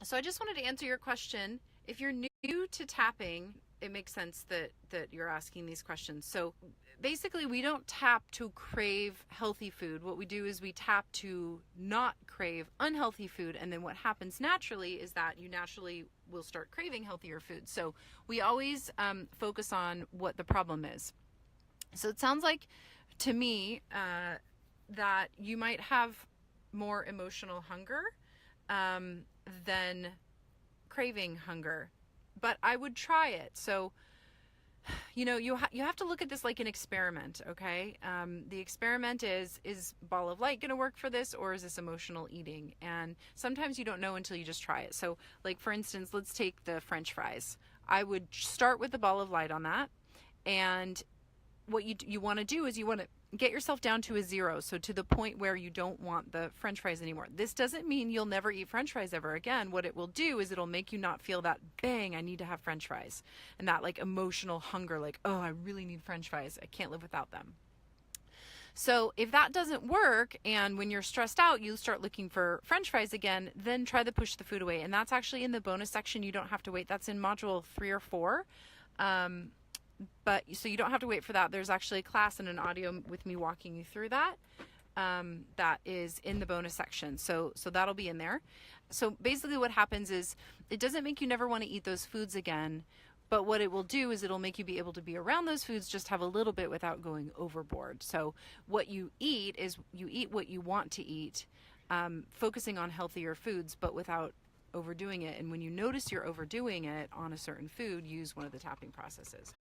So I just wanted to answer your question. If you're new to tapping, it makes sense that you're asking these questions. So basically, we don't tap to crave healthy food. What we do is we tap to not crave unhealthy food, and then what happens naturally is that you naturally will start craving healthier food. So we always focus on what the problem is. So it sounds like to me that you might have more emotional hunger than craving hunger, but I would try it. So, you know, you have to look at this like an experiment, okay? The experiment is ball of light going to work for this, or is this emotional eating? And sometimes you don't know until you just try it. So, like for instance, let's take the French fries. I would start with the ball of light on that, and what you want to do is you want to get yourself down to a 0, so to the point where you don't want the French fries anymore. This doesn't mean you'll never eat French fries ever again. What it will do is it'll make you not feel that bang, I need to have French fries, and that like emotional hunger, like, oh, I really need French fries, I can't live without them. So if that doesn't work, and when you're stressed out you start looking for French fries again, then try to push the food away. And that's actually in the bonus section. You don't have to wait. That's in module 3 or 4. But so you don't have to wait for that. There's actually a class and an audio with me walking you through that. That is in the bonus section. So that'll be in there. So basically what happens is it doesn't make you never want to eat those foods again, but what it will do is it'll make you be able to be around those foods, just have a little bit without going overboard. So what you eat is you eat what you want to eat, focusing on healthier foods, but without overdoing it. And when you notice you're overdoing it on a certain food, use one of the tapping processes.